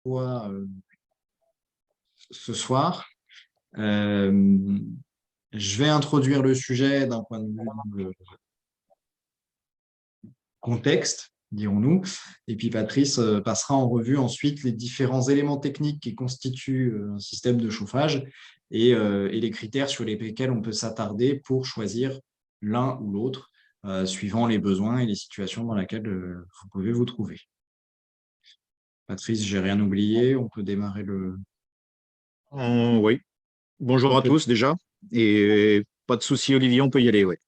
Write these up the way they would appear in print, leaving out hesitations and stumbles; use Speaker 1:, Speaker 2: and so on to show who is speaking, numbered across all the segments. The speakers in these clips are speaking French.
Speaker 1: fois ce soir. Euh, je vais introduire le sujet d'un point de vue contexte, dirons-nous, et puis Patrice passera en revue ensuite les différents éléments techniques qui constituent un système de chauffage et les critères sur lesquels on peut s'attarder pour choisir l'un ou l'autre, suivant les besoins et les situations dans lesquelles vous pouvez vous trouver. Patrice, j'ai rien oublié, on peut démarrer le...
Speaker 2: Oui. Bonjour à tous déjà. Et pas de souci, Olivier, on peut y aller, ouais.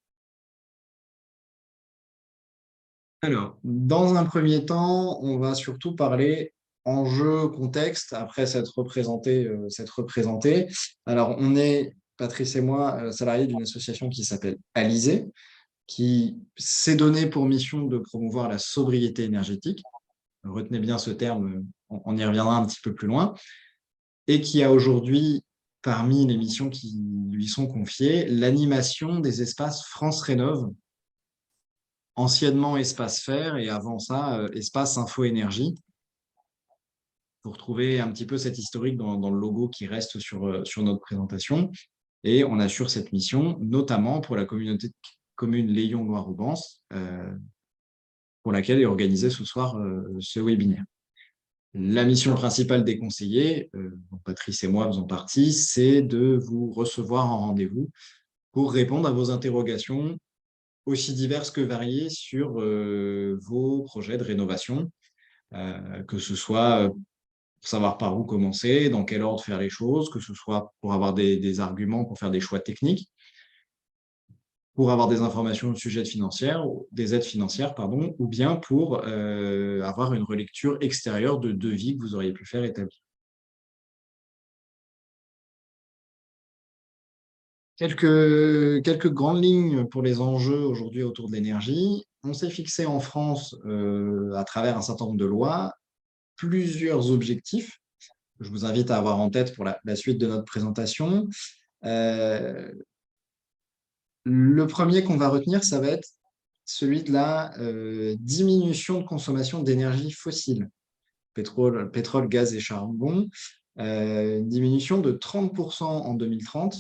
Speaker 1: Alors, dans un premier temps, on va surtout parler enjeu, contexte, après s'être représenté. Alors, on est, Patrice et moi, salariés d'une association qui s'appelle Alizé, qui s'est donné pour mission de promouvoir la sobriété énergétique. Retenez bien ce terme, on y reviendra un petit peu plus loin, et qui a aujourd'hui, parmi les missions qui lui sont confiées, l'animation des espaces France Rénov', anciennement Espace Fer et avant ça, Espace Info Énergie. Vous retrouvez un petit peu cette historique dans le logo qui reste sur notre présentation. Et on assure cette mission, notamment pour la communauté de communes Layon-Loire-Aubance, pour laquelle est organisé ce soir ce webinaire. La mission principale des conseillers, dont Patrice et moi faisons partie, c'est de vous recevoir en rendez-vous pour répondre à vos interrogations aussi diverses que variées sur vos projets de rénovation, que ce soit pour savoir par où commencer, dans quel ordre faire les choses, que ce soit pour avoir des arguments pour faire des choix techniques, pour avoir des informations au sujet des aides financières, pardon, ou bien pour avoir une relecture extérieure de devis que vous auriez pu faire établir. Quelques grandes lignes pour les enjeux aujourd'hui autour de l'énergie. On s'est fixé en France, à travers un certain nombre de lois, plusieurs objectifs que je vous invite à avoir en tête pour la suite de notre présentation. Le premier qu'on va retenir, ça va être celui de la diminution de consommation d'énergie fossile, pétrole, gaz et charbon, une diminution de 30% en 2030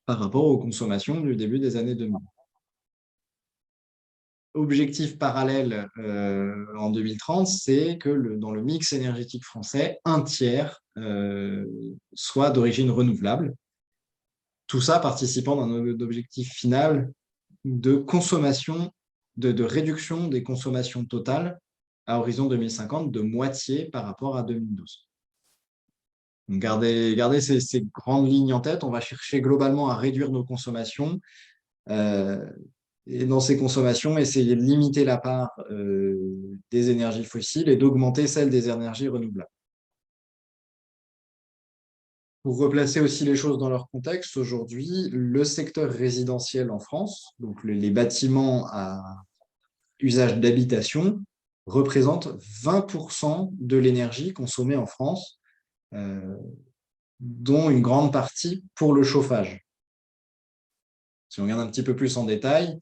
Speaker 1: par rapport aux consommations du début des années 2000. Objectif parallèle en 2030, c'est que dans le mix énergétique français, un tiers soit d'origine renouvelable. Tout ça participant d'un objectif final de consommation, de réduction des consommations totales à horizon 2050 de moitié par rapport à 2012. Donc gardez ces grandes lignes en tête. On va chercher globalement à réduire nos consommations et dans ces consommations, essayer de limiter la part des énergies fossiles et d'augmenter celle des énergies renouvelables. Pour replacer aussi les choses dans leur contexte, aujourd'hui, le secteur résidentiel en France, donc les bâtiments à usage d'habitation, représente 20% de l'énergie consommée en France, dont une grande partie pour le chauffage. Si on regarde un petit peu plus en détail,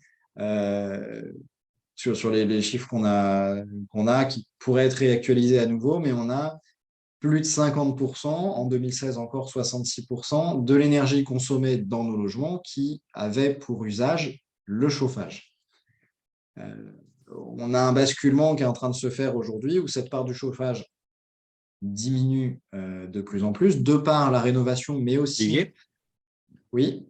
Speaker 1: sur les chiffres qu'on a, qui pourraient être réactualisés à nouveau, mais on a plus de 50%, en 2016 encore 66%, de l'énergie consommée dans nos logements qui avait pour usage le chauffage. On a un basculement qui est en train de se faire aujourd'hui où cette part du chauffage diminue de plus en plus, de par la rénovation, mais aussi...
Speaker 2: Olivier ?
Speaker 1: Oui.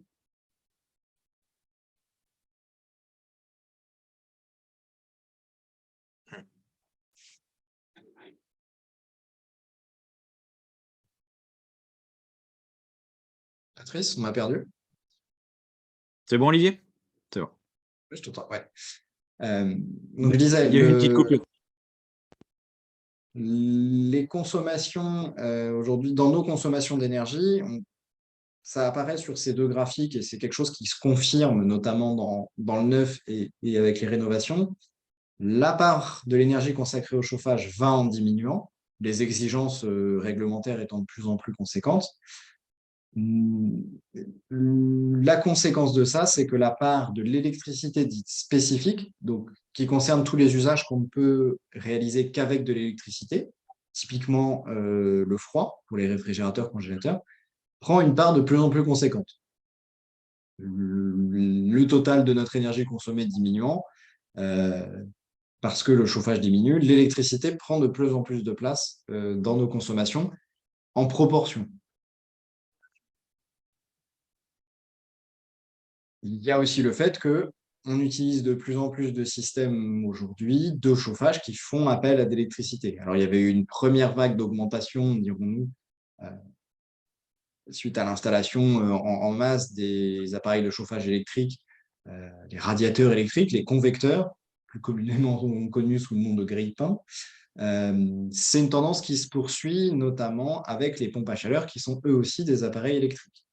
Speaker 1: Patrice, on m'a perdu.
Speaker 2: C'est bon, Olivier ? C'est bon.
Speaker 1: Je t'entends, ouais. Donc je disais,
Speaker 2: Il y a eu une petite coupure.
Speaker 1: les consommations, aujourd'hui, dans nos consommations d'énergie, ça apparaît sur ces deux graphiques et c'est quelque chose qui se confirme notamment dans le neuf et avec les rénovations. La part de l'énergie consacrée au chauffage va en diminuant, les exigences réglementaires étant de plus en plus conséquentes. La conséquence de ça, c'est que la part de l'électricité dite spécifique, donc qui concerne tous les usages qu'on ne peut réaliser qu'avec de l'électricité, typiquement le froid pour les réfrigérateurs, congélateurs, prend une part de plus en plus conséquente. Le total de notre énergie consommée diminuant, parce que le chauffage diminue, l'électricité prend de plus en plus de place dans nos consommations en proportion. Il y a aussi le fait qu'on utilise de plus en plus de systèmes aujourd'hui de chauffage qui font appel à de l'électricité. Alors, il y avait eu une première vague d'augmentation, dirons-nous, suite à l'installation en masse des appareils de chauffage électrique, les radiateurs électriques, les convecteurs, plus communément connus sous le nom de grille-pain. C'est une tendance qui se poursuit notamment avec les pompes à chaleur qui sont eux aussi des appareils électriques.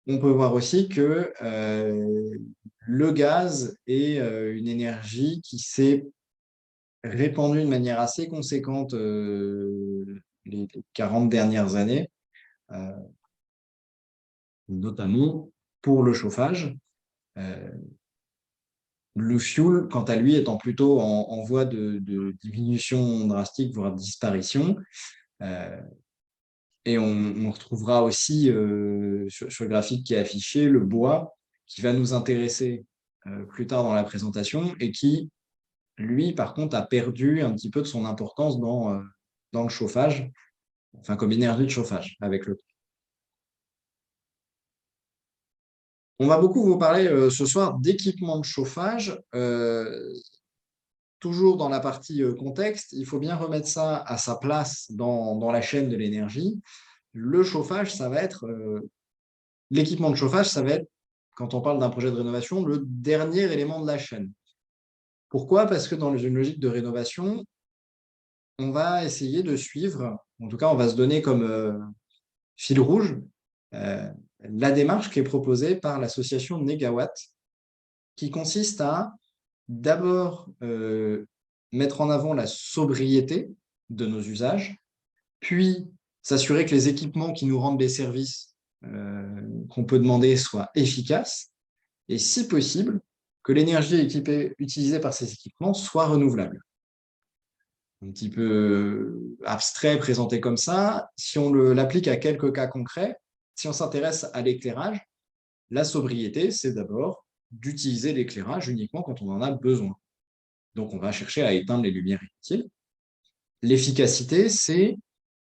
Speaker 1: On peut voir aussi que le gaz est une énergie qui s'est répandue de manière assez conséquente les 40 dernières années, notamment pour le chauffage. Le fioul, quant à lui, étant plutôt en voie de diminution drastique, voire de disparition. Et on retrouvera aussi sur le graphique qui est affiché le bois qui va nous intéresser plus tard dans la présentation et qui, lui, par contre, a perdu un petit peu de son importance dans le chauffage, enfin comme énergie de chauffage avec le temps. On va beaucoup vous parler ce soir d'équipements de chauffage. Toujours dans la partie contexte, il faut bien remettre ça à sa place dans la chaîne de l'énergie. Le chauffage, ça va être l'équipement de chauffage, ça va être, quand on parle d'un projet de rénovation, le dernier élément de la chaîne. Pourquoi? Parce que dans une logique de rénovation, on va essayer de suivre, en tout cas, on va se donner comme fil rouge la démarche qui est proposée par l'association Négawatt, qui consiste à d'abord mettre en avant la sobriété de nos usages, puis s'assurer que les équipements qui nous rendent les services qu'on peut demander soient efficaces, et si possible, que l'énergie utilisée par ces équipements soit renouvelable. Un petit peu abstrait, présenté comme ça. Si on l'applique à quelques cas concrets, si on s'intéresse à l'éclairage, la sobriété, c'est d'abord d'utiliser l'éclairage uniquement quand on en a besoin. Donc, on va chercher à éteindre les lumières inutiles. L'efficacité, c'est,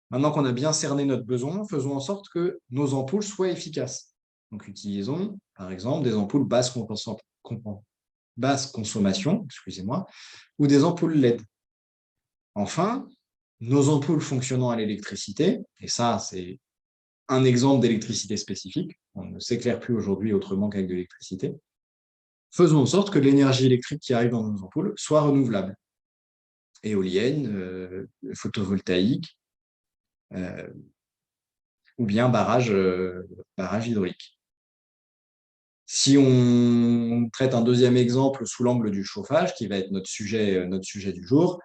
Speaker 1: maintenant qu'on a bien cerné notre besoin, faisons en sorte que nos ampoules soient efficaces. Donc, utilisons, par exemple, des ampoules basse consommation, excusez-moi, ou des ampoules LED. Enfin, nos ampoules fonctionnant à l'électricité, et ça, c'est un exemple d'électricité spécifique, on ne s'éclaire plus aujourd'hui autrement qu'avec de l'électricité, faisons en sorte que l'énergie électrique qui arrive dans nos ampoules soit renouvelable. Éolienne, photovoltaïque, ou bien barrage hydraulique. Si on traite un deuxième exemple sous l'angle du chauffage, qui va être notre sujet du jour,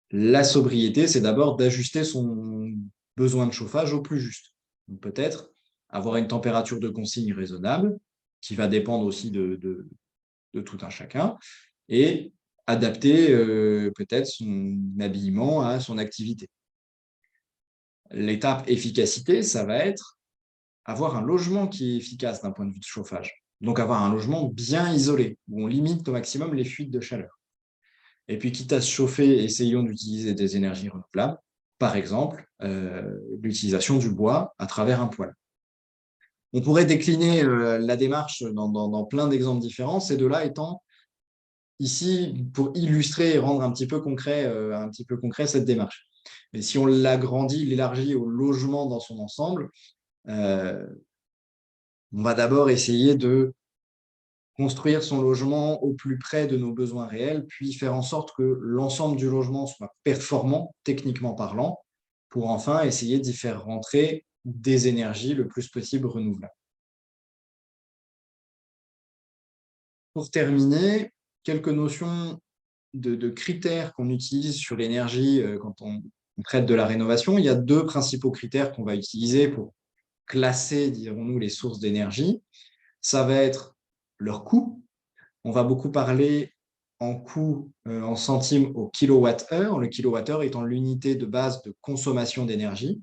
Speaker 1: la sobriété, c'est d'abord d'ajuster son besoin de chauffage au plus juste. Peut-être avoir une température de consigne raisonnable, qui va dépendre aussi de tout un chacun, et adapter peut-être son habillement à son activité. L'étape efficacité, ça va être avoir un logement qui est efficace d'un point de vue de chauffage. Donc avoir un logement bien isolé, où on limite au maximum les fuites de chaleur. Et puis, quitte à se chauffer, essayons d'utiliser des énergies renouvelables. Par exemple, l'utilisation du bois à travers un poêle. On pourrait décliner la démarche dans plein d'exemples différents, ces deux-là étant ici pour illustrer et rendre un petit peu concret cette démarche. Et si on l'agrandit, l'élargit au logement dans son ensemble, on va d'abord essayer de construire son logement au plus près de nos besoins réels, puis faire en sorte que l'ensemble du logement soit performant, techniquement parlant, pour enfin essayer d'y faire rentrer des énergies le plus possible renouvelables. Pour terminer, quelques notions de critères qu'on utilise sur l'énergie quand on traite de la rénovation. Il y a deux principaux critères qu'on va utiliser pour classer, dirons-nous, les sources d'énergie. Ça va être leur coût. On va beaucoup parler en coût en centimes au kilowattheure, le kilowattheure étant l'unité de base de consommation d'énergie.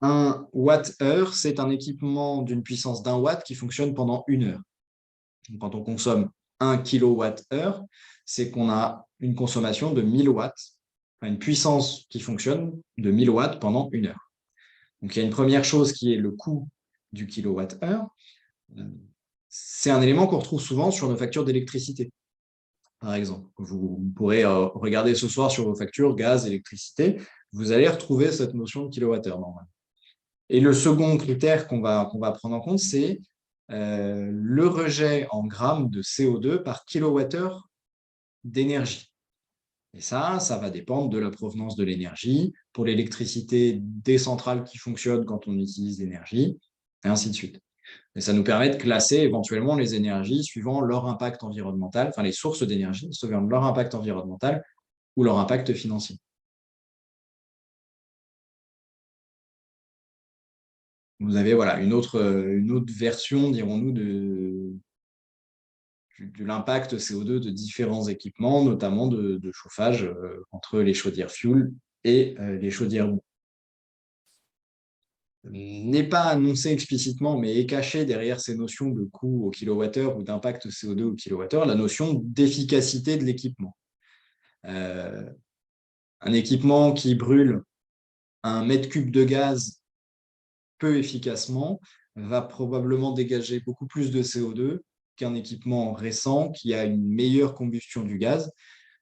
Speaker 1: Un watt-heure, c'est un équipement d'une puissance d'1 watt qui fonctionne pendant 1 heure. Donc, quand on consomme 1 kilowattheure, c'est qu'on a une consommation de 1000 watts, enfin, une puissance qui fonctionne de 1000 watts pendant 1 heure. Donc il y a une première chose qui est le coût du kilowattheure. C'est un élément qu'on retrouve souvent sur nos factures d'électricité, par exemple. Vous pourrez regarder ce soir sur vos factures gaz, électricité, vous allez retrouver cette notion de kilowattheure normalement. Et le second critère qu'on va prendre en compte, c'est le rejet en grammes de CO2 par kilowattheure d'énergie. Et ça va dépendre de la provenance de l'énergie. Pour l'électricité, des centrales qui fonctionnent quand on utilise l'énergie, et ainsi de suite. Et ça nous permet de classer éventuellement les énergies suivant leur impact environnemental, enfin les sources d'énergie, suivant leur impact environnemental ou leur impact financier. Vous avez voilà, une autre version, dirons-nous, de l'impact CO2 de différents équipements, notamment de chauffage entre les chaudières fuel et les chaudières bois. N'est pas annoncé explicitement, mais est caché derrière ces notions de coût au kilowattheure ou d'impact CO2 au kilowattheure, la notion d'efficacité de l'équipement. Un équipement qui brûle 1 mètre cube de gaz peu efficacement va probablement dégager beaucoup plus de CO2 qu'un équipement récent qui a une meilleure combustion du gaz,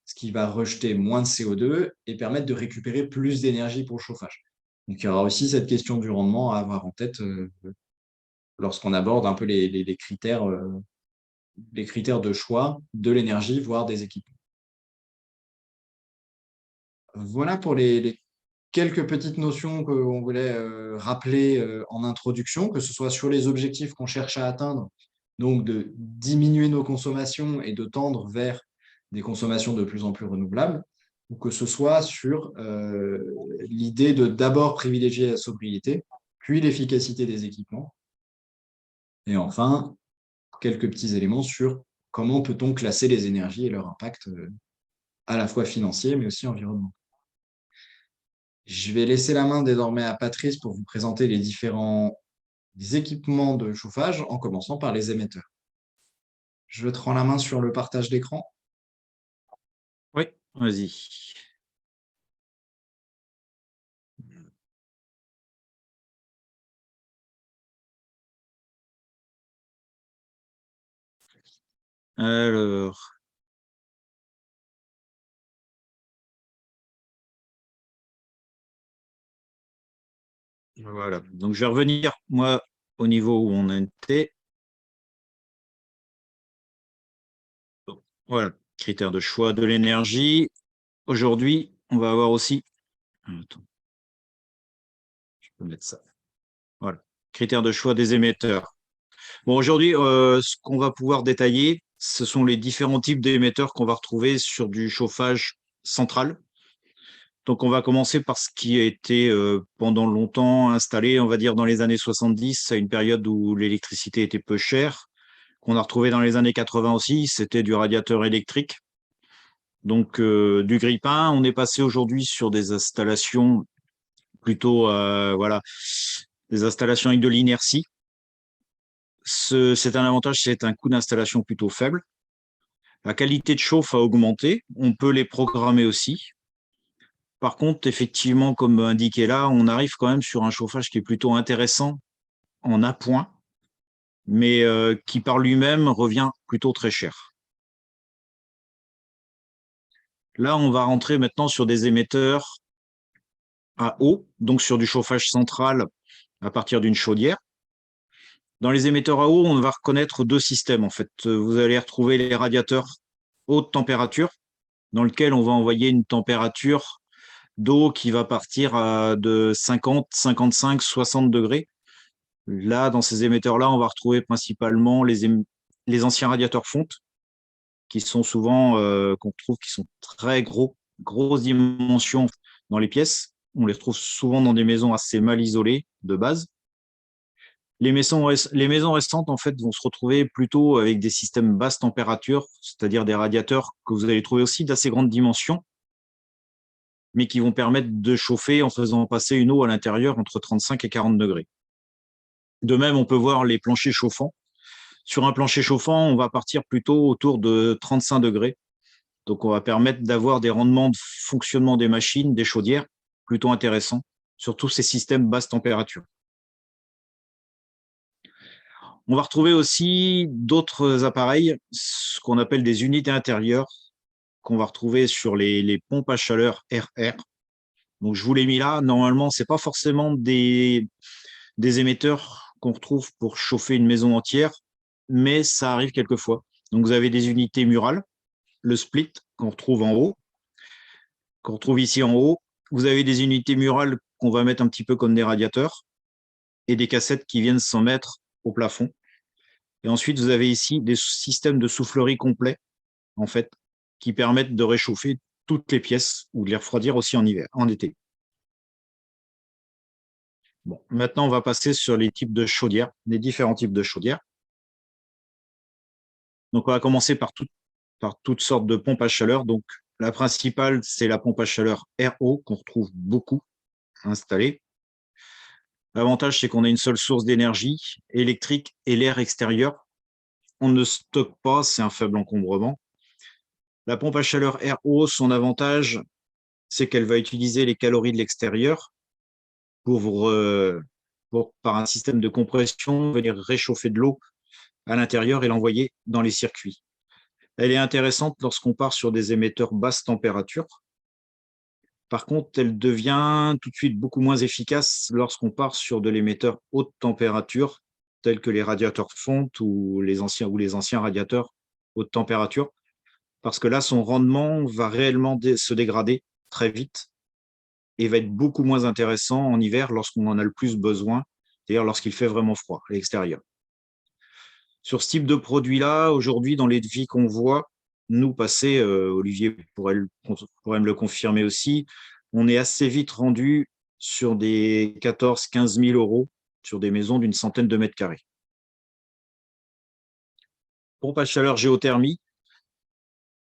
Speaker 1: ce qui va rejeter moins de CO2 et permettre de récupérer plus d'énergie pour le chauffage. Donc, il y aura aussi cette question du rendement à avoir en tête lorsqu'on aborde un peu les critères de choix de l'énergie, voire des équipements. Voilà pour les quelques petites notions qu'on voulait rappeler en introduction, que ce soit sur les objectifs qu'on cherche à atteindre, donc de diminuer nos consommations et de tendre vers des consommations de plus en plus renouvelables, ou que ce soit sur l'idée de d'abord privilégier la sobriété, puis l'efficacité des équipements, et enfin, quelques petits éléments sur comment peut-on classer les énergies et leur impact à la fois financier, mais aussi environnemental. Je vais laisser la main désormais à Patrice pour vous présenter les différents équipements de chauffage, en commençant par les émetteurs. Je te rends la main sur le partage d'écran.
Speaker 2: Oui, vas-y. Alors, voilà. Donc, je vais revenir, moi, au niveau où on était. Voilà, critères de choix de l'énergie. Aujourd'hui, on va avoir aussi. Attends, je peux mettre ça. Voilà, critères de choix des émetteurs. Bon, aujourd'hui, ce qu'on va pouvoir détailler, ce sont les différents types d'émetteurs qu'on va retrouver sur du chauffage central. Donc, on va commencer par ce qui a été pendant longtemps installé, on va dire dans les années 70, à une période où l'électricité était peu chère, qu'on a retrouvé dans les années 80 aussi, c'était du radiateur électrique. Donc, du grille-pain, on est passé aujourd'hui sur des installations plutôt, voilà, des installations avec de l'inertie. C'est un avantage, c'est un coût d'installation plutôt faible. La qualité de chauffe a augmenté, on peut les programmer aussi. Par contre, effectivement, comme indiqué là, on arrive quand même sur un chauffage qui est plutôt intéressant en appoint, mais qui par lui-même revient plutôt très cher. Là, on va rentrer maintenant sur des émetteurs à eau, donc sur du chauffage central à partir d'une chaudière. Dans les émetteurs à eau, on va reconnaître deux systèmes en fait. Vous allez retrouver les radiateurs haute température, dans lequel on va envoyer une température d'eau qui va partir de 50, 55, 60 degrés. Là, dans ces émetteurs-là, on va retrouver principalement les anciens radiateurs fonte, qui sont souvent, qu'on trouve, qui sont très grosses dimensions dans les pièces. On les retrouve souvent dans des maisons assez mal isolées de base. Les maisons restantes, en fait, vont se retrouver plutôt avec des systèmes basse température, c'est-à-dire des radiateurs que vous allez trouver aussi d'assez grande dimension, mais qui vont permettre de chauffer en faisant passer une eau à l'intérieur entre 35 et 40 degrés. De même, on peut voir les planchers chauffants. Sur un plancher chauffant, on va partir plutôt autour de 35 degrés. Donc, on va permettre d'avoir des rendements de fonctionnement des machines, des chaudières, plutôt intéressants, sur tous ces systèmes basse température. On va retrouver aussi d'autres appareils, ce qu'on appelle des unités intérieures, qu'on va retrouver sur les pompes à chaleur RR. Donc, je vous l'ai mis là. Normalement, ce n'est pas forcément des émetteurs qu'on retrouve pour chauffer une maison entière, mais ça arrive quelquefois. Donc, vous avez des unités murales, le split qu'on retrouve en haut, qu'on retrouve ici en haut. Vous avez des unités murales qu'on va mettre un petit peu comme des radiateurs et des cassettes qui viennent s'en mettre au plafond. Et ensuite, vous avez ici des systèmes de soufflerie complets, en fait, qui permettent de réchauffer toutes les pièces ou de les refroidir aussi en hiver, en été. Bon, maintenant, on va passer sur les types de chaudières, les différents types de chaudières. Donc, on va commencer par toutes sortes de pompes à chaleur. Donc, la principale, c'est la pompe à chaleur RO qu'on retrouve beaucoup installée. L'avantage, c'est qu'on a une seule source d'énergie électrique et l'air extérieur. On ne stocke pas, c'est un faible encombrement. La pompe à chaleur RO, son avantage, c'est qu'elle va utiliser les calories de l'extérieur pour, par un système de compression, venir réchauffer de l'eau à l'intérieur et l'envoyer dans les circuits. Elle est intéressante lorsqu'on part sur des émetteurs basse température. Par contre, elle devient tout de suite beaucoup moins efficace lorsqu'on part sur de l'émetteur haute température, tels que les radiateurs fonte ou les anciens radiateurs haute température, parce que là, son rendement va réellement se dégrader très vite et va être beaucoup moins intéressant en hiver lorsqu'on en a le plus besoin, c'est-à-dire lorsqu'il fait vraiment froid à l'extérieur. Sur ce type de produit-là, aujourd'hui, dans les devis qu'on voit, nous passer, Olivier pourrait me le confirmer aussi, on est assez vite rendu sur des 14 000 à 15 000 euros sur des maisons d'une centaine de mètres carrés. Pompe à chaleur géothermie,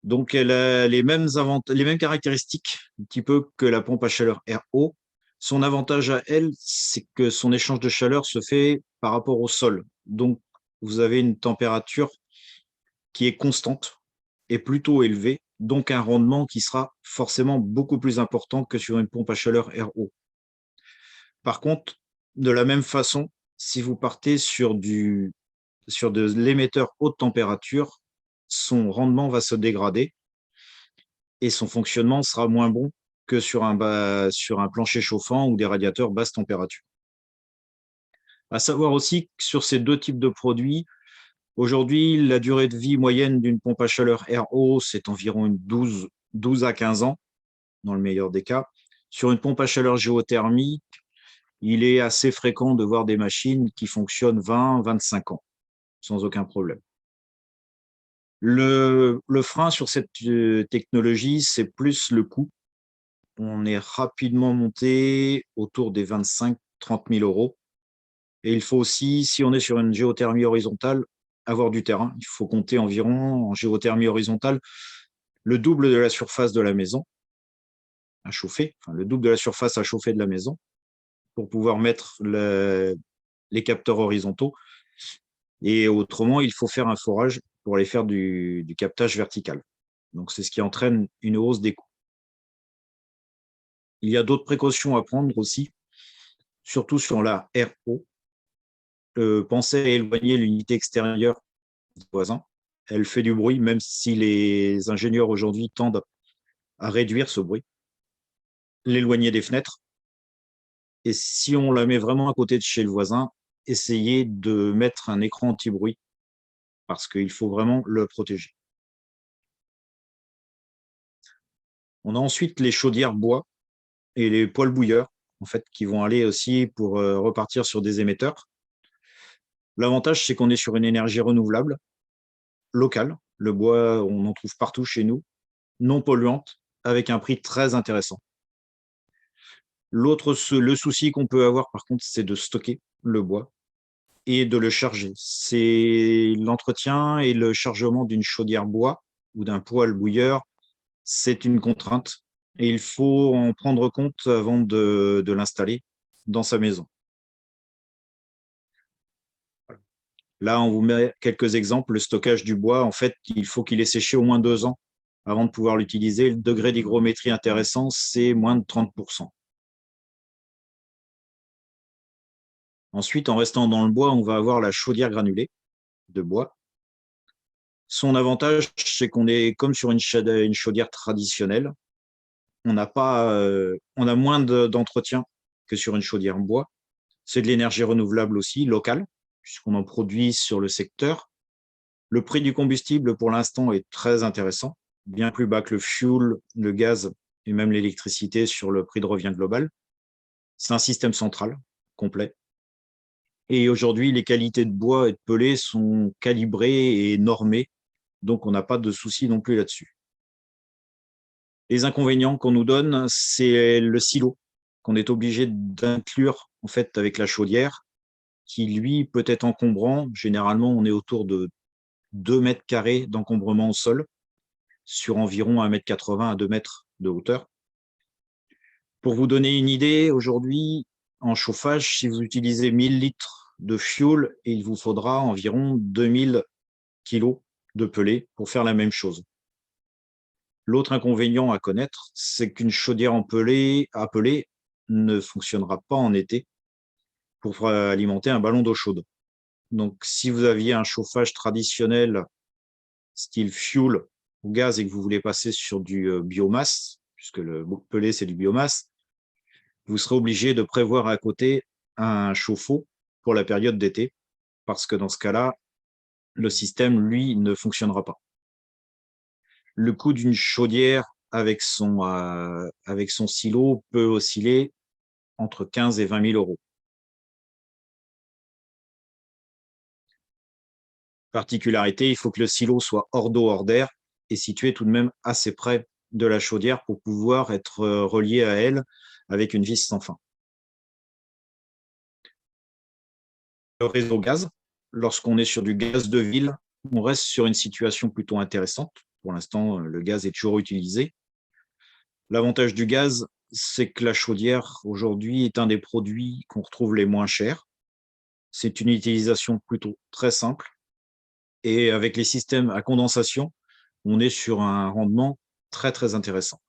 Speaker 2: donc elle a les mêmes caractéristiques, un petit peu que la pompe à chaleur RO. Son avantage à elle, c'est que son échange de chaleur se fait par rapport au sol. Donc, vous avez une température qui est constante et plutôt élevée, donc un rendement qui sera forcément beaucoup plus important que sur une pompe à chaleur RO. Par contre, de la même façon, si vous partez sur de l'émetteur haute température, son rendement va se dégrader et son fonctionnement sera moins bon que sur un plancher chauffant ou des radiateurs basse température. À savoir aussi que sur ces deux types de produits, aujourd'hui, la durée de vie moyenne d'une pompe à chaleur RO, c'est environ 12 à 15 ans, dans le meilleur des cas. Sur une pompe à chaleur géothermique, il est assez fréquent de voir des machines qui fonctionnent 20-25 ans, sans aucun problème. Le frein sur cette technologie, c'est plus le coût. On est rapidement monté autour des 25 000 à 30 000 euros. Et il faut aussi, si on est sur une géothermie horizontale, avoir du terrain. Il faut compter environ, en géothermie horizontale, le double de la surface de la maison à chauffer, enfin le double de la surface à chauffer de la maison pour pouvoir mettre les capteurs horizontaux. Et autrement, il faut faire un forage pour aller faire du captage vertical. Donc, c'est ce qui entraîne une hausse des coûts. Il y a d'autres précautions à prendre aussi, surtout sur la RO. Pensez à éloigner l'unité extérieure du voisin. Elle fait du bruit, même si les ingénieurs aujourd'hui tendent à réduire ce bruit. L'éloigner des fenêtres. Et si on la met vraiment à côté de chez le voisin, essayez de mettre un écran anti-bruit parce qu'il faut vraiment le protéger. On a ensuite les chaudières bois et les poêles bouilleurs, en fait, qui vont aller aussi pour repartir sur des émetteurs. L'avantage, c'est qu'on est sur une énergie renouvelable, locale. Le bois, on en trouve partout chez nous, non polluante, avec un prix très intéressant. Le souci qu'on peut avoir, par contre, c'est de stocker le bois. et de le charger. C'est l'entretien et le chargement d'une chaudière bois ou d'un poêle bouilleur, c'est une contrainte et il faut en prendre compte avant de l'installer dans sa maison. Là, on vous met quelques exemples. Le stockage du bois, en fait, il faut qu'il ait séché au moins 2 ans avant de pouvoir l'utiliser. Le degré d'hygrométrie intéressant, c'est moins de 30%. Ensuite, en restant dans le bois, on va avoir la chaudière granulée de bois. Son avantage, c'est qu'on est comme sur une chaudière traditionnelle. On a moins d'entretien que sur une chaudière en bois. C'est de l'énergie renouvelable aussi, locale, puisqu'on en produit sur le secteur. Le prix du combustible, pour l'instant, est très intéressant, bien plus bas que le fuel, le gaz et même l'électricité sur le prix de revient global. C'est un système central, complet. Et aujourd'hui, les qualités de bois et de pellet sont calibrées et normées, donc on n'a pas de souci non plus là-dessus. Les inconvénients qu'on nous donne, c'est le silo qu'on est obligé d'inclure en fait avec la chaudière, qui lui peut être encombrant. Généralement, on est autour de 2 mètres carrés d'encombrement au sol sur environ 1,80 m à 2 mètres de hauteur. Pour vous donner une idée, aujourd'hui, en chauffage, si vous utilisez 1000 litres de fuel, il vous faudra environ 2000 kilos de pellet pour faire la même chose. L'autre inconvénient à connaître, c'est qu'une chaudière à pellet ne fonctionnera pas en été pour alimenter un ballon d'eau chaude. Donc, si vous aviez un chauffage traditionnel style fuel ou gaz et que vous voulez passer sur du biomasse, puisque le pellet, c'est du biomasse, vous serez obligé de prévoir à côté un chauffe-eau pour la période d'été, parce que dans ce cas-là, le système, lui, ne fonctionnera pas. Le coût d'une chaudière avec son silo peut osciller entre 15 et 20 000 euros. Particularité, il faut que le silo soit hors d'eau, hors d'air et situé tout de même assez près de la chaudière pour pouvoir être relié à elle avec une vis sans fin. Le réseau gaz, lorsqu'on est sur du gaz de ville, on reste sur une situation plutôt intéressante. Pour l'instant, le gaz est toujours utilisé. L'avantage du gaz, c'est que la chaudière, aujourd'hui, est un des produits qu'on retrouve les moins chers. C'est une utilisation plutôt très simple. Et avec les systèmes à condensation, on est sur un rendement très, très intéressant.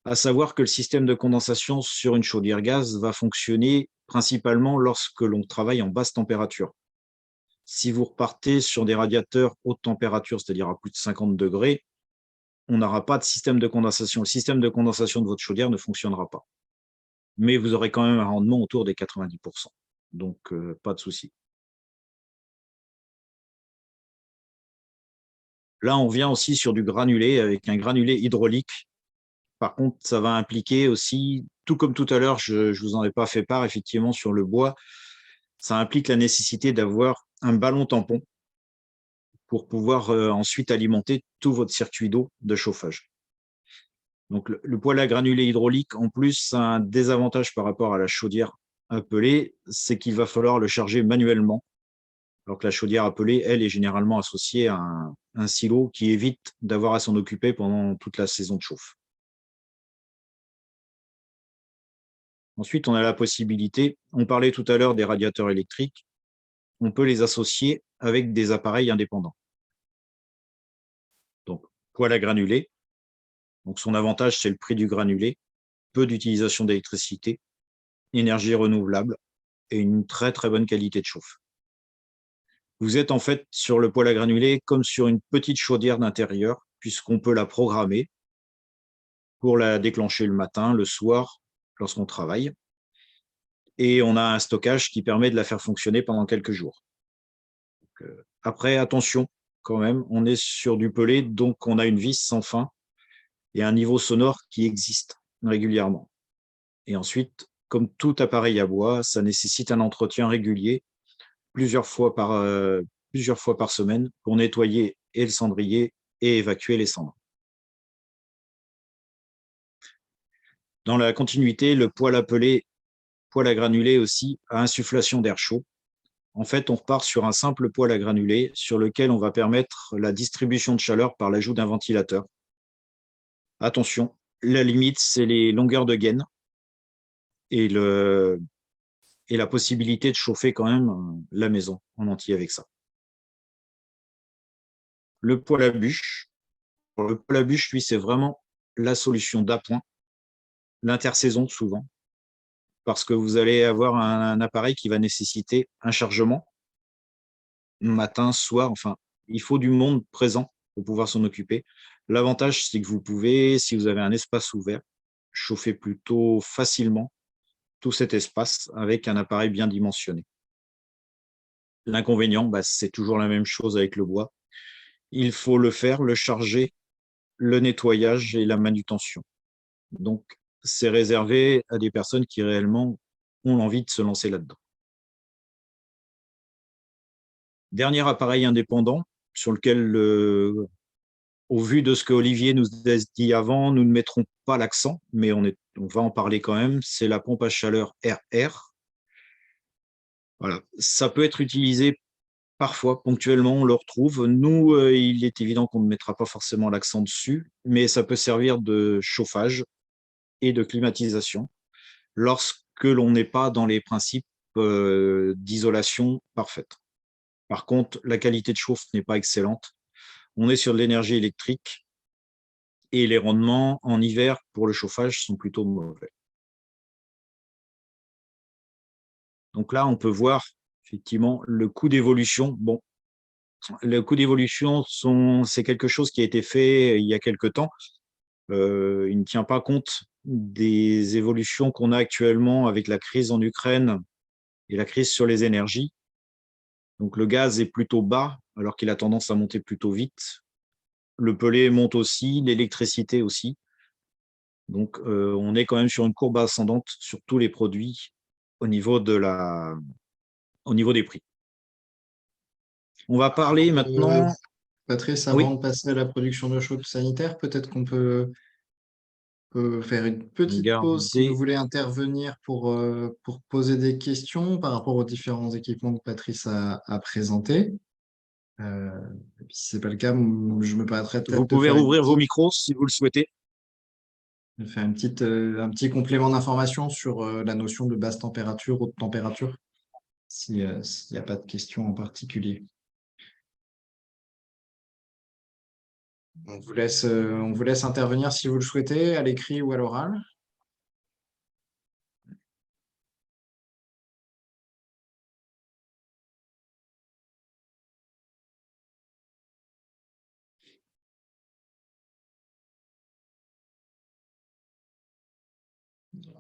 Speaker 2: À savoir que le système de condensation sur une chaudière gaz va fonctionner principalement lorsque l'on travaille en basse température. Si vous repartez sur des radiateurs haute température, c'est-à-dire à plus de 50 degrés, on n'aura pas de système de condensation. Le système de condensation de votre chaudière ne fonctionnera pas. Mais vous aurez quand même un rendement autour des 90%. Donc, pas de souci. Là, on vient aussi sur du granulé avec un granulé hydraulique. Par contre, ça va impliquer aussi, tout comme tout à l'heure, je ne vous en ai pas fait part, effectivement, sur le bois, ça implique la nécessité d'avoir un ballon tampon pour pouvoir ensuite alimenter tout votre circuit d'eau de chauffage. Donc, le poêle à granulés hydraulique, en plus, a un désavantage par rapport à la chaudière à pellet, c'est qu'il va falloir le charger manuellement, alors que la chaudière à pellet, elle, est généralement associée à un silo qui évite d'avoir à s'en occuper pendant toute la saison de chauffe. Ensuite, on a la possibilité, on parlait tout à l'heure des radiateurs électriques, on peut les associer avec des appareils indépendants. Donc, poêle à granulés, donc son avantage, c'est le prix du granulé, peu d'utilisation d'électricité, énergie renouvelable et une très très bonne qualité de chauffe. Vous êtes en fait sur le poêle à granulés comme sur une petite chaudière d'intérieur, puisqu'on peut la programmer pour la déclencher le matin, le soir, lorsqu'on travaille. Et on a un stockage qui permet de la faire fonctionner pendant quelques jours. Après, attention, quand même, on est sur du pellet, donc on a une vis sans fin et un niveau sonore qui existe régulièrement. Et ensuite, comme tout appareil à bois, ça nécessite un entretien régulier, plusieurs fois par semaine, pour nettoyer et le cendrier et évacuer les cendres. Dans la continuité, le poêle à pellet, poêle à granulés aussi, à insufflation d'air chaud. En fait, on repart sur un simple poêle à granulés sur lequel on va permettre la distribution de chaleur par l'ajout d'un ventilateur. Attention, la limite, c'est les longueurs de gaine et, et la possibilité de chauffer quand même la maison en entier avec ça. Le poêle à bûche. Le poêle à bûche, lui, c'est vraiment la solution d'appoint, l'intersaison souvent, parce que vous allez avoir un appareil qui va nécessiter un chargement matin, soir, enfin, il faut du monde présent pour pouvoir s'en occuper. L'avantage, c'est que vous pouvez, si vous avez un espace ouvert, chauffer plutôt facilement tout cet espace avec un appareil bien dimensionné. L'inconvénient, bah, c'est toujours la même chose avec le bois. Il faut le faire, le charger, le nettoyage et la manutention. Donc, c'est réservé à des personnes qui réellement ont l'envie de se lancer là-dedans. Dernier appareil indépendant sur lequel, au vu de ce que Olivier nous a dit avant, nous ne mettrons pas l'accent, mais on va en parler quand même, c'est la pompe à chaleur RR. Voilà. Ça peut être utilisé parfois, ponctuellement, on le retrouve. Nous, il est évident qu'on ne mettra pas forcément l'accent dessus, mais ça peut servir de chauffage et de climatisation lorsque l'on n'est pas dans les principes d'isolation parfaite. Par contre, la qualité de chauffe n'est pas excellente. On est sur de l'énergie électrique et les rendements en hiver pour le chauffage sont plutôt mauvais. Donc là, on peut voir effectivement le coût d'évolution. Bon, le coût d'évolution, c'est quelque chose qui a été fait il y a quelque temps. Il ne tient pas compte des évolutions qu'on a actuellement avec la crise en Ukraine et la crise sur les énergies. Donc le gaz est plutôt bas, alors qu'il a tendance à monter plutôt vite. Le pellet monte aussi, l'électricité aussi. Donc on est quand même sur une courbe ascendante sur tous les produits au niveau des prix. On va parler maintenant.
Speaker 1: Patrice,
Speaker 2: Oui,
Speaker 1: avant de passer à la production de chaude sanitaire, peut-être qu'on peut faire une petite pause si vous
Speaker 2: regardez.
Speaker 1: voulez intervenir pour poser des questions par rapport aux différents équipements que Patrice a présentés. Euh, et puis si ce n'est pas le cas, je me permettrais
Speaker 2: Vous
Speaker 1: peut-être
Speaker 2: pouvez rouvrir vos micros si vous le souhaitez.
Speaker 1: de faire un petit complément d'information sur la notion de basse température, haute température, s'il n'y a pas de questions en particulier. On vous laisse intervenir si vous le souhaitez, à l'écrit ou à l'oral.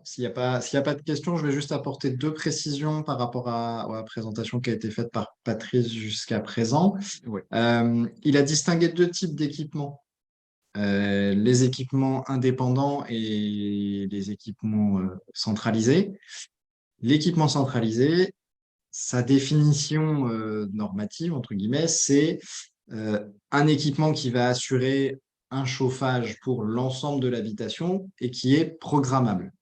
Speaker 1: S'il y a pas de questions, je vais juste apporter deux précisions par rapport à la présentation qui a été faite par Patrice jusqu'à présent.
Speaker 2: Oui.
Speaker 1: Il a distingué deux types d'équipements. Les équipements indépendants et les équipements centralisés. L'équipement centralisé, sa définition normative, entre guillemets, c'est un équipement qui va assurer un chauffage pour l'ensemble de l'habitation et qui est programmable.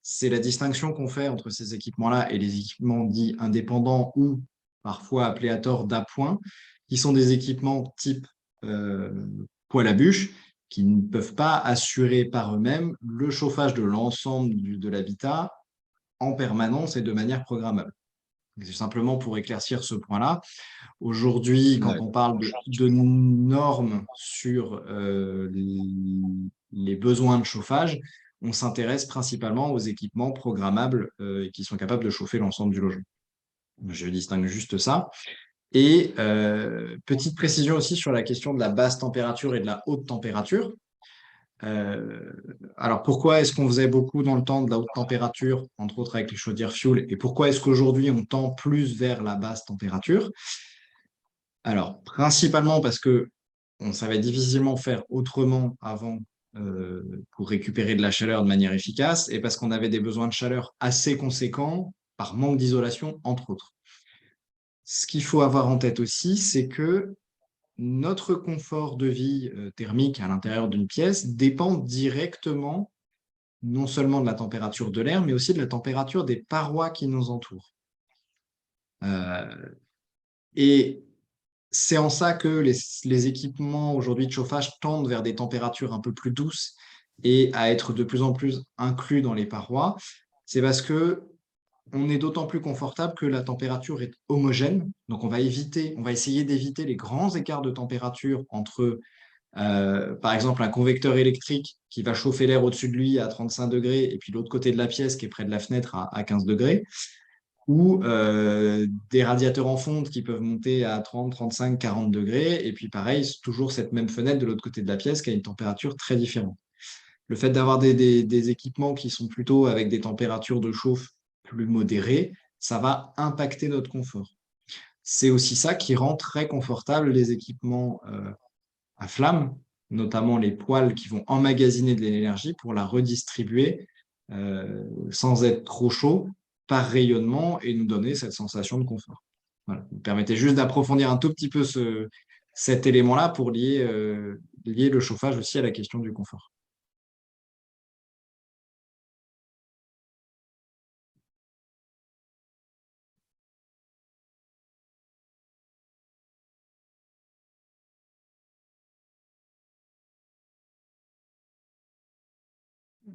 Speaker 1: C'est la distinction qu'on fait entre ces équipements-là et les équipements dits indépendants ou parfois appelés à tort d'appoint, qui sont des équipements type euh, poêle à bûche, qui ne peuvent pas assurer par eux-mêmes le chauffage de l'ensemble de l'habitat en permanence et de manière programmable. C'est simplement pour éclaircir ce point-là. Aujourd'hui, quand on parle de normes sur les besoins de chauffage, on s'intéresse principalement aux équipements programmables qui sont capables de chauffer l'ensemble du logement. Je distingue juste ça. Et petite précision aussi sur la question de la basse température et de la haute température. Alors pourquoi est-ce qu'on faisait beaucoup dans le temps de la haute température, entre autres avec les chaudières fioul, et pourquoi est-ce qu'aujourd'hui on tend plus vers la basse température? Alors, principalement parce que on savait difficilement faire autrement avant pour récupérer de la chaleur de manière efficace et parce qu'on avait des besoins de chaleur assez conséquents par manque d'isolation, entre autres. Ce qu'il faut avoir en tête aussi, c'est que notre confort de vie thermique à l'intérieur d'une pièce dépend directement non seulement de la température de l'air, mais aussi de la température des parois qui nous entourent. Et c'est en ça que les équipements aujourd'hui de chauffage tendent vers des températures un peu plus douces et à être de plus en plus inclus dans les parois. C'est parce que on est d'autant plus confortable que la température est homogène. Donc, on va essayer d'éviter les grands écarts de température entre, par exemple, un convecteur électrique qui va chauffer l'air au-dessus de lui à 35 degrés et puis l'autre côté de la pièce qui est près de la fenêtre à 15 degrés, ou des radiateurs en fonte qui peuvent monter à 30, 35, 40 degrés. Et puis, pareil, toujours cette même fenêtre de l'autre côté de la pièce qui a une température très différente. Le fait d'avoir des équipements qui sont plutôt avec des températures de chauffe plus modérées, ça va impacter notre confort. C'est aussi ça qui rend très confortable les équipements à flamme, notamment les poêles qui vont emmagasiner de l'énergie pour la redistribuer sans être trop chaud par rayonnement et nous donner cette sensation de confort. Voilà. Vous me permettez juste d'approfondir un tout petit peu cet élément-là pour lier le chauffage aussi à la question du confort.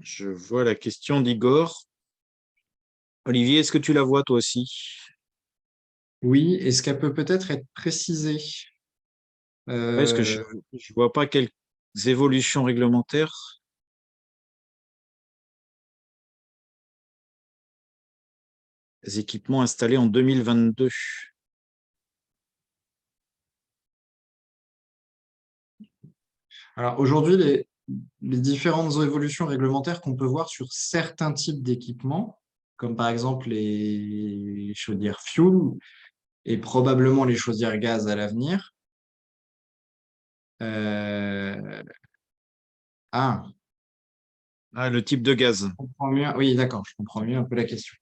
Speaker 2: Je vois la question d'Igor. Olivier, est-ce que tu la vois toi aussi?
Speaker 1: Oui, est-ce qu'elle peut peut-être être précisée?
Speaker 2: Est-ce que
Speaker 1: Euh,
Speaker 2: je ne vois pas quelques évolutions réglementaires? Les équipements installés en 2022.
Speaker 1: alors aujourd'hui, les différentes évolutions réglementaires qu'on peut voir sur certains types d'équipements, comme par exemple les chaudières fuel et probablement les chaudières gaz à l'avenir. Euh, Ah,
Speaker 2: Ah, le type de gaz.
Speaker 1: je comprends mieux. Oui, d'accord, je comprends mieux un peu la question.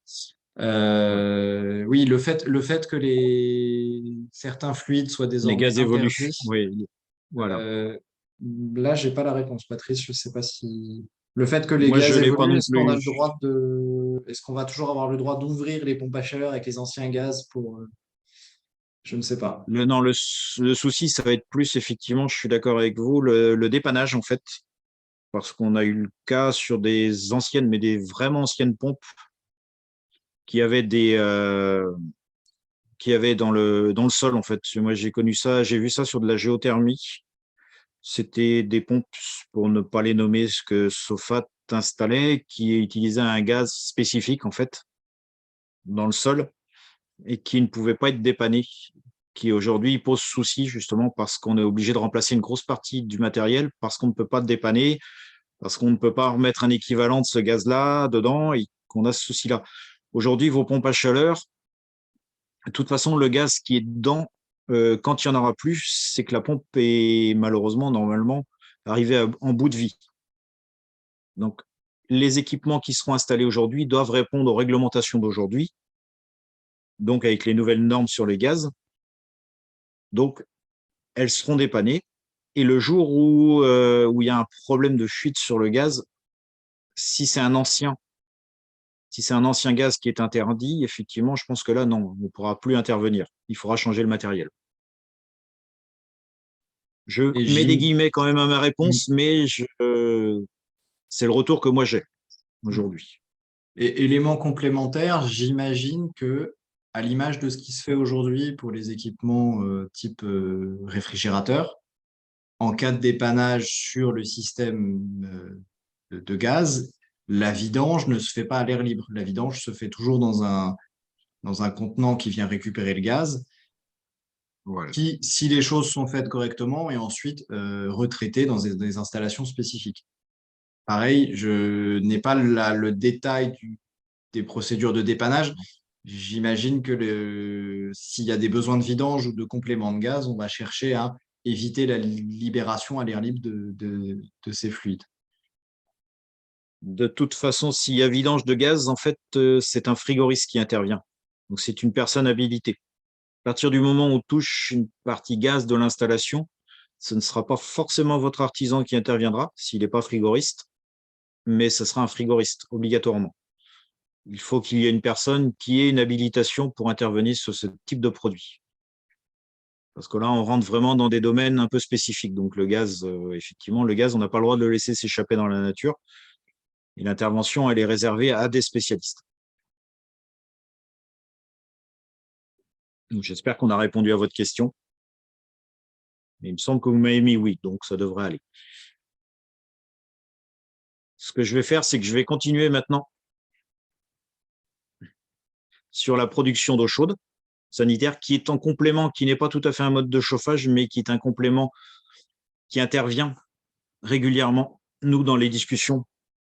Speaker 2: Voilà.
Speaker 1: Oui, le fait que certains fluides soient
Speaker 2: Les
Speaker 1: désormais
Speaker 2: gaz évoluent.
Speaker 1: interdits.
Speaker 2: Oui, voilà.
Speaker 1: Euh, Là, j'ai pas la réponse, Patrice. Je sais pas si le fait que les
Speaker 2: Moi, je
Speaker 1: gaz
Speaker 2: ne l'ai pas
Speaker 1: évoluent,
Speaker 2: non
Speaker 1: est-ce qu'on a le
Speaker 2: plus.
Speaker 1: droit est-ce qu'on va toujours avoir le droit d'ouvrir les pompes à chaleur avec les anciens gaz pour, je ne sais pas.
Speaker 2: Non, le souci, ça va être plus, effectivement, je suis d'accord avec vous, le dépannage, en fait, parce qu'on a eu le cas sur des anciennes, mais des vraiment anciennes pompes qui avaient qui avaient dans le sol, en fait. Moi, j'ai connu ça, j'ai vu ça sur de la géothermie. C'était des pompes, pour ne pas les nommer, ce que Sofat installait, qui utilisaient un gaz spécifique, en fait, dans le sol et qui ne pouvaient pas être dépannés, qui aujourd'hui pose souci justement parce qu'on est obligé de remplacer une grosse partie du matériel, parce qu'on ne peut pas le dépanner, parce qu'on ne peut pas remettre un équivalent de ce gaz-là dedans et qu'on a ce souci-là. Aujourd'hui, vos pompes à chaleur, de toute façon, le gaz qui est dedans, quand il n'y en aura plus, c'est que la pompe est malheureusement, normalement, arrivée en bout de vie. Donc, les équipements qui seront installés aujourd'hui doivent répondre aux réglementations d'aujourd'hui, donc avec les nouvelles normes sur les gaz. Donc, elles seront dépannées. Et le jour où il y a un problème de fuite sur le gaz, si c'est un ancien, si c'est un ancien gaz qui est interdit, effectivement, je pense que là, non, on ne pourra plus intervenir. Il faudra changer le matériel. Je
Speaker 1: Et
Speaker 2: mets des guillemets quand même à ma réponse, mais c'est le retour que moi j'ai aujourd'hui.
Speaker 1: élément complémentaire, j'imagine que, à l'image de ce qui se fait aujourd'hui pour les équipements type réfrigérateur, en cas de dépannage sur le système de gaz, la vidange ne se fait pas à l'air libre. La vidange se fait toujours dans un contenant qui vient récupérer le gaz,
Speaker 2: Voilà.
Speaker 1: qui, si les choses sont faites correctement, est ensuite retraité dans des installations spécifiques. Pareil, je n'ai pas le détail des procédures de dépannage. J'imagine que s'il y a des besoins de vidange ou de complément de gaz, on va chercher à éviter la libération à l'air libre de ces fluides.
Speaker 2: De toute façon, s'il y a vidange de gaz, en fait, c'est un frigoriste qui intervient. Donc, c'est une personne habilitée. À partir du moment où on touche une partie gaz de l'installation, ce ne sera pas forcément votre artisan qui interviendra s'il n'est pas frigoriste, mais ce sera un frigoriste obligatoirement. il faut qu'il y ait une personne qui ait une habilitation pour intervenir sur ce type de produit. Parce que là, on rentre vraiment dans des domaines un peu spécifiques. Donc le gaz, effectivement, le gaz, on n'a pas le droit de le laisser s'échapper dans la nature. Et l'intervention, elle est réservée à des spécialistes. Donc j'espère qu'on a répondu à votre question. Mais il me semble que vous m'avez mis oui, donc ça devrait aller. Ce que je vais faire, c'est que je vais continuer maintenant sur la production d'eau chaude sanitaire, qui est en complément, qui n'est pas tout à fait un mode de chauffage, mais qui est un complément qui intervient régulièrement, nous, dans les discussions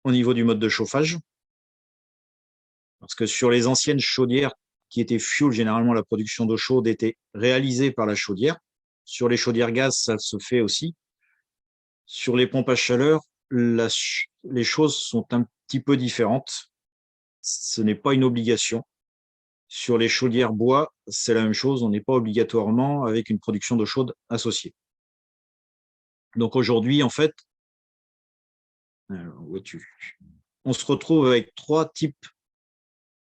Speaker 2: au niveau du mode de chauffage. Parce que sur les anciennes chaudières qui étaient fuel, généralement, la production d'eau chaude était réalisée par la chaudière. Sur les chaudières gaz, ça se fait aussi. Sur les pompes à chaleur, les choses sont un petit peu différentes. Ce n'est pas une obligation. Sur les chaudières bois, c'est la même chose. On n'est pas obligatoirement avec une production d'eau chaude associée. Donc aujourd'hui, en fait, on se retrouve avec 3 types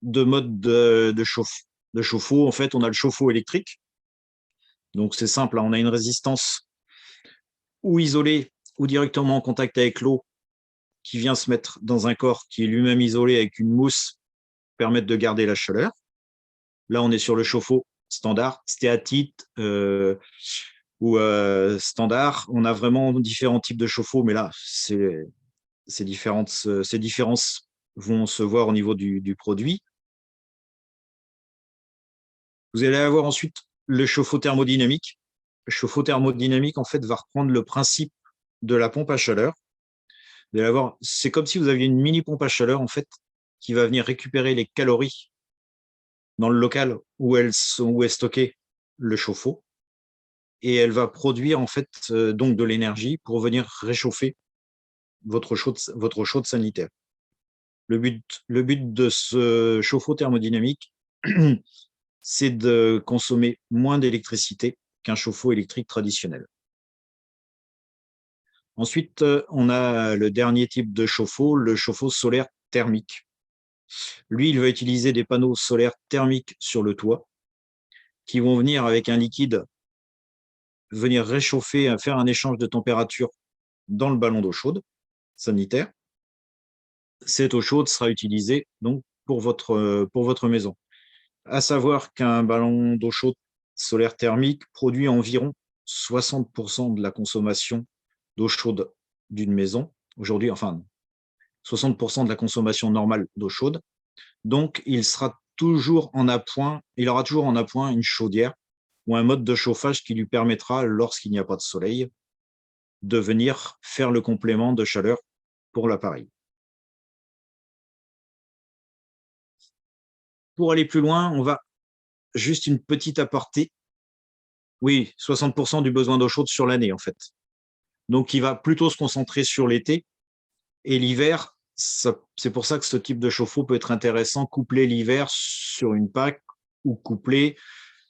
Speaker 2: de modes de chauffe-eau. En fait, on a le chauffe-eau électrique. Donc c'est simple, on a une résistance ou isolée ou directement en contact avec l'eau qui vient se mettre dans un corps qui est lui-même isolé avec une mousse pour permettre de garder la chaleur. Là, on est sur le chauffe-eau standard, stéatite ou standard. On a vraiment différents types de chauffe-eau, mais là, ces différences vont se voir au niveau du produit. Vous allez avoir ensuite le chauffe-eau thermodynamique. Le chauffe-eau thermodynamique, en fait, va reprendre le principe de la pompe à chaleur. C'est comme si vous aviez une mini pompe à chaleur, en fait, qui va venir récupérer les calories dans le local où est stocké le chauffe-eau. Et elle va produire, en fait, donc de l'énergie pour venir réchauffer votre eau chaude sanitaire. Le but de ce chauffe-eau thermodynamique, c'est de consommer moins d'électricité qu'un chauffe-eau électrique traditionnel. Ensuite, on a le dernier type de chauffe-eau, le chauffe-eau solaire thermique. Lui, il va utiliser des panneaux solaires thermiques sur le toit qui vont venir avec un liquide, venir réchauffer, faire un échange de température dans le ballon d'eau chaude sanitaire. Cette eau chaude sera utilisée donc pour votre maison. À savoir qu'un ballon d'eau chaude solaire thermique produit environ 60% de la consommation d'eau chaude d'une maison. Aujourd'hui, enfin, 60% de la consommation normale d'eau chaude. Donc, il aura toujours en appoint une chaudière ou un mode de chauffage qui lui permettra, lorsqu'il n'y a pas de soleil, de venir faire le complément de chaleur pour l'appareil. Pour aller plus loin, on va juste une petite aparté. Oui, 60% du besoin d'eau chaude sur l'année, en fait. Donc, il va plutôt se concentrer sur l'été. Et l'hiver, c'est pour ça que ce type de chauffe-eau peut être intéressant, couplé l'hiver sur une PAC ou couplé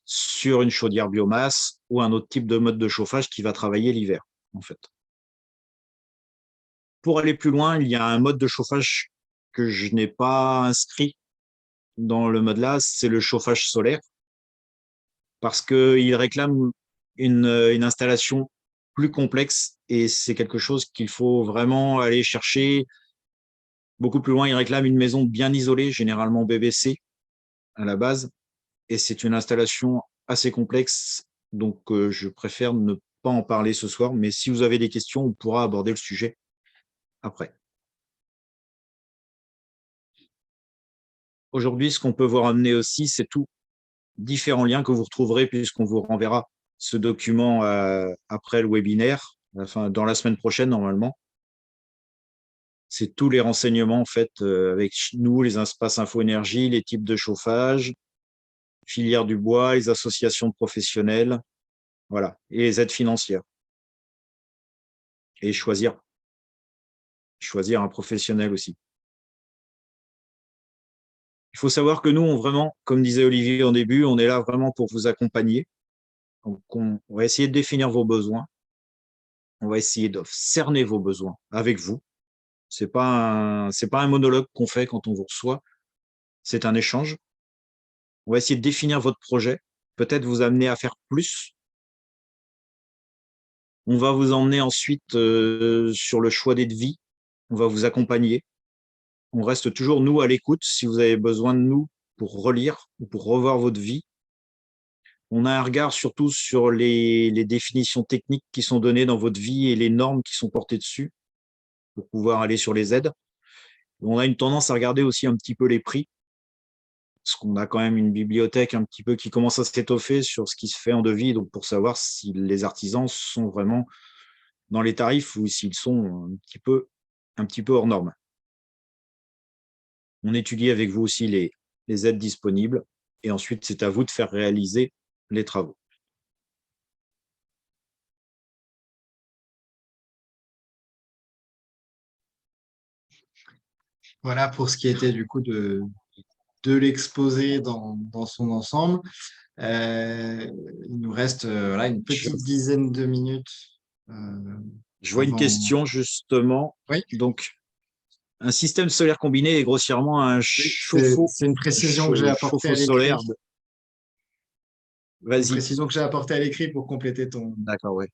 Speaker 2: sur une chaudière biomasse ou un autre type de mode de chauffage qui va travailler l'hiver, en fait. Pour aller plus loin, il y a un mode de chauffage que je n'ai pas inscrit dans le mode là, c'est le chauffage solaire, parce qu'il réclame une installation plus complexe et c'est quelque chose qu'il faut vraiment aller chercher beaucoup plus loin. Il réclame une maison bien isolée, généralement BBC à la base, et c'est une installation assez complexe, donc je préfère ne pas en parler ce soir, mais si vous avez des questions, on pourra aborder le sujet après. Aujourd'hui, ce qu'on peut vous ramener aussi, c'est tous différents liens que vous retrouverez puisqu'on vous renverra ce document après le webinaire, enfin, dans la semaine prochaine normalement. C'est tous les renseignements en fait avec nous, les espaces info énergie, les types de chauffage, filière du bois, les associations professionnelles, voilà, et les aides financières. Et choisir un professionnel aussi. Il faut savoir que nous, vraiment, comme disait Olivier en début, on est là vraiment pour vous accompagner. Donc, on va essayer de définir vos besoins. On va essayer de cerner vos besoins avec vous. C'est pas un monologue qu'on fait quand on vous reçoit. c'est un échange. On va essayer de définir votre projet, peut-être vous amener à faire plus. On va vous emmener ensuite sur le choix des devis. On va vous accompagner. On reste toujours, nous, à l'écoute si vous avez besoin de nous pour relire ou pour revoir votre vie. On a un regard surtout sur les définitions techniques qui sont données dans votre vie et les normes qui sont portées dessus pour pouvoir aller sur les aides. On a une tendance à regarder aussi un petit peu les prix, parce qu'on a quand même une bibliothèque un petit peu qui commence à s'étoffer sur ce qui se fait en devis, donc pour savoir si les artisans sont vraiment dans les tarifs ou s'ils sont un petit peu hors normes. On étudie avec vous aussi les aides disponibles et ensuite c'est à vous de faire réaliser les travaux.
Speaker 1: Voilà pour ce qui était du coup de l'exposé dans son ensemble. Il nous reste voilà, une
Speaker 2: Je,
Speaker 1: petite dizaine de minutes
Speaker 2: je vois une
Speaker 1: avant.
Speaker 2: question justement.
Speaker 1: Oui,
Speaker 2: Donc, un système solaire combiné est grossièrement un
Speaker 1: oui,
Speaker 2: chauffe-eau
Speaker 1: c'est une précision que j'ai apportée
Speaker 2: chauffe-eau
Speaker 1: à l'écrit.
Speaker 2: solaire.
Speaker 1: Une
Speaker 2: Vas-y.
Speaker 1: précision que j'ai apportée à l'écrit pour compléter
Speaker 2: D'accord, ouais.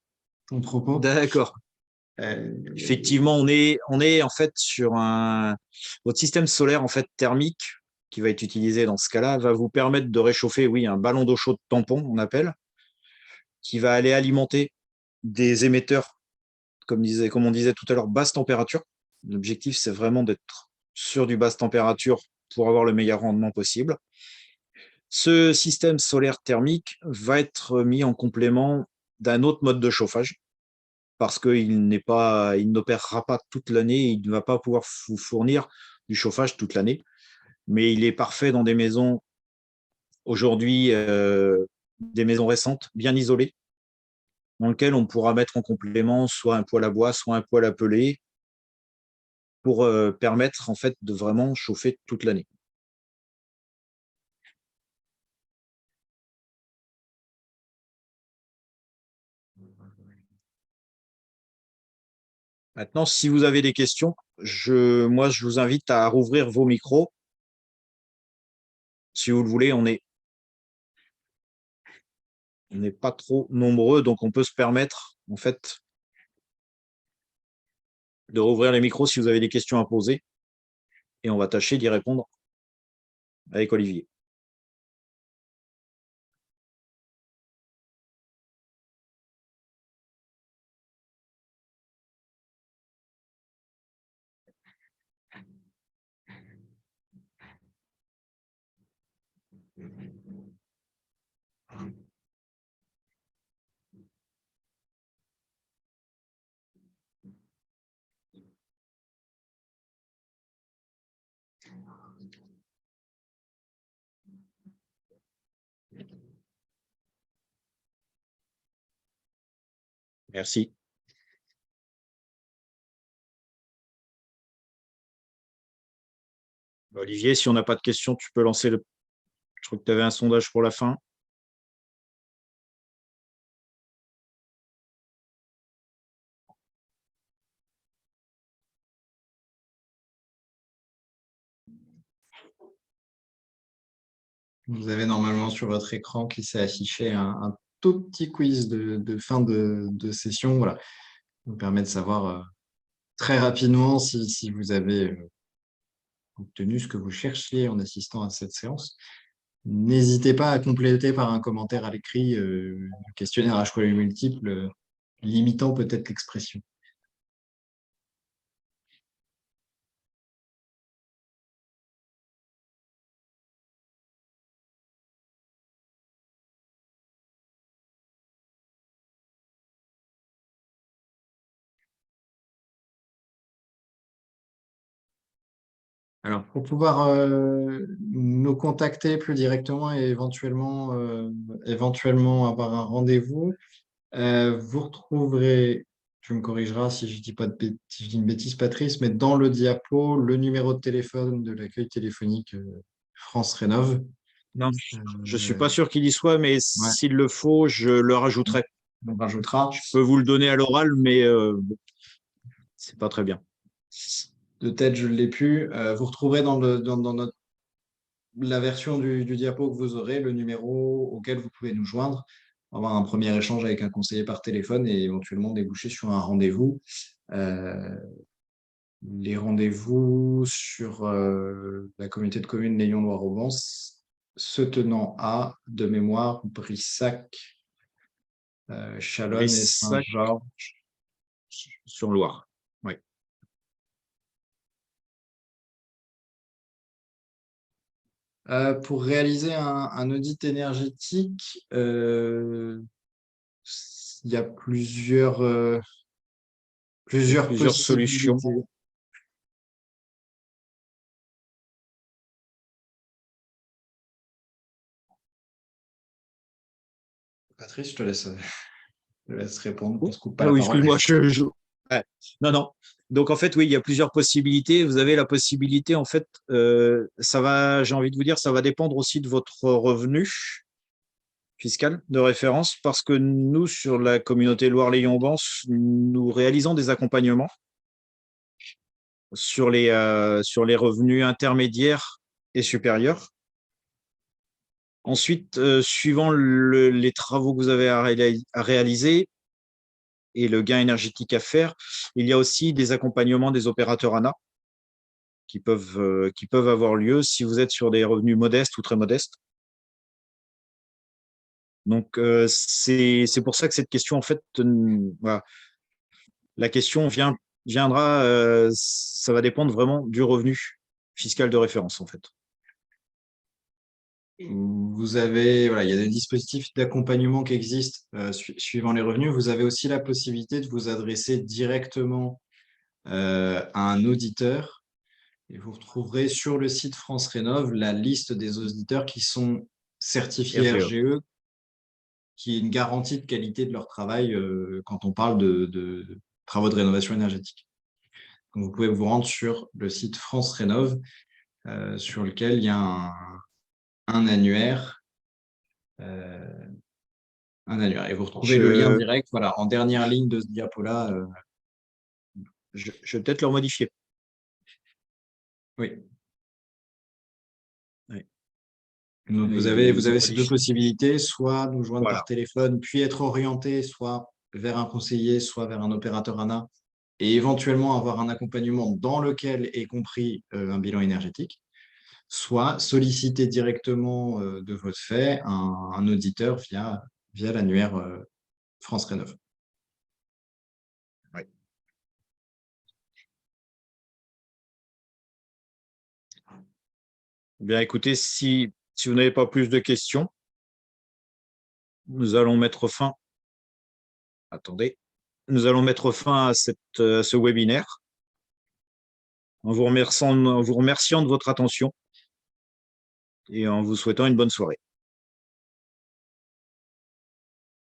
Speaker 1: ton propos.
Speaker 2: D'accord.
Speaker 1: Euh,
Speaker 2: Effectivement, on est en fait sur votre système solaire en fait thermique qui va être utilisé dans ce cas-là va vous permettre de réchauffer, oui, un ballon d'eau chaude tampon, on appelle, qui va aller alimenter des émetteurs, comme on disait tout à l'heure, basse température. L'objectif, c'est vraiment d'être sur du basse température pour avoir le meilleur rendement possible. Ce système solaire thermique va être mis en complément d'un autre mode de chauffage parce qu'il n'opérera pas toute l'année, il ne va pas pouvoir vous fournir du chauffage toute l'année. Mais il est parfait dans des maisons aujourd'hui, des maisons récentes, bien isolées, dans lesquelles on pourra mettre en complément soit un poêle à bois, soit un poêle à pellet, pour permettre en fait de vraiment chauffer toute l'année. Maintenant, si vous avez des questions, moi, je vous invite à rouvrir vos micros. Si vous le voulez, on n'est pas trop nombreux, donc on peut se permettre, en fait, de rouvrir les micros si vous avez des questions à poser, et on va tâcher d'y répondre avec Olivier. Merci. Olivier, si on n'a pas de questions, tu peux lancer le. Je crois que tu avais un sondage pour la fin.
Speaker 1: Vous avez normalement sur votre écran qui s'est affiché un tout petit quiz de fin de session. Voilà, ça vous permet de savoir très rapidement si vous avez obtenu ce que vous cherchiez en assistant à cette séance. N'hésitez pas à compléter par un commentaire à l'écrit le questionnaire à choix multiples, limitant peut-être l'expression. Alors, pour pouvoir nous contacter plus directement et éventuellement avoir un rendez-vous, vous retrouverez, tu me corrigeras si je dis pas si je dis une bêtise, Patrice, mais dans le diapo, le numéro de téléphone de l'accueil téléphonique France Rénov.
Speaker 2: Non, je ne suis pas
Speaker 1: Euh,
Speaker 2: sûr qu'il y soit, mais
Speaker 1: ouais,
Speaker 2: s'il le faut, je le rajouterai.
Speaker 1: on rajoutera.
Speaker 2: Je peux vous le donner à l'oral, mais c'est pas très bien.
Speaker 1: De tête, je ne l'ai plus. Vous retrouverez dans notre la version du diapo que vous aurez, le numéro auquel vous pouvez nous joindre, avoir un premier échange avec un conseiller par téléphone et éventuellement déboucher sur un rendez-vous. Euh, les rendez-vous sur la communauté de communes Léon-Loire-Aubance se tenant à, de mémoire, Brissac, Chalonnes et
Speaker 2: Brissac
Speaker 1: Saint-Georges.
Speaker 2: sur Loire. Oui.
Speaker 1: Pour réaliser un audit énergétique, il y a plusieurs
Speaker 2: Plusieurs solutions.
Speaker 1: possibilités. Patrice, je te laisse répondre. On se coupe pas
Speaker 2: Ah
Speaker 1: la
Speaker 2: oui,
Speaker 1: parole.
Speaker 2: excuse-moi. Ouais. Non, non. Donc, en fait, oui, il y a plusieurs possibilités. Vous avez la possibilité, en fait, j'ai envie de vous dire, ça va dépendre aussi de votre revenu fiscal de référence, parce que nous, sur la communauté Loire-Lyon-Vence, nous réalisons des accompagnements sur les revenus intermédiaires et supérieurs. Ensuite, suivant les travaux que vous avez à réaliser et le gain énergétique à faire, il y a aussi des accompagnements des opérateurs ANA qui peuvent avoir lieu si vous êtes sur des revenus modestes ou très modestes. Donc, c'est pour ça que cette question, en fait, voilà, la question viendra, ça va dépendre vraiment du revenu fiscal de référence, en fait.
Speaker 1: Vous avez, voilà, il y a des dispositifs d'accompagnement qui existent suivant les revenus. Vous avez aussi la possibilité de vous adresser directement à un auditeur. Et vous retrouverez sur le site France Rénov la liste des auditeurs qui sont certifiés
Speaker 2: RGE.
Speaker 1: RGE, qui est une garantie de qualité de leur travail quand on parle de travaux de rénovation énergétique. Donc, vous pouvez vous rendre sur le site France Rénov, sur lequel il y a un annuaire. Un annuaire. Et vous retrouvez le lien direct, voilà, en dernière ligne de ce diapo-là.
Speaker 2: Je vais peut-être le modifier.
Speaker 1: Oui.
Speaker 2: Oui.
Speaker 1: Donc, vous avez ces deux possibilités, soit nous joindre par
Speaker 2: Voilà.
Speaker 1: téléphone, puis être orienté soit vers un conseiller, soit vers un opérateur ANA, et éventuellement avoir un accompagnement dans lequel est compris un bilan énergétique, soit solliciter directement de votre fait un auditeur via l'annuaire France Rénov.
Speaker 2: Oui. Bien, écoutez, si vous n'avez pas plus de questions, nous allons mettre fin. Attendez. Nous allons mettre fin à ce webinaire en vous remerciant de votre attention et en vous souhaitant une bonne soirée.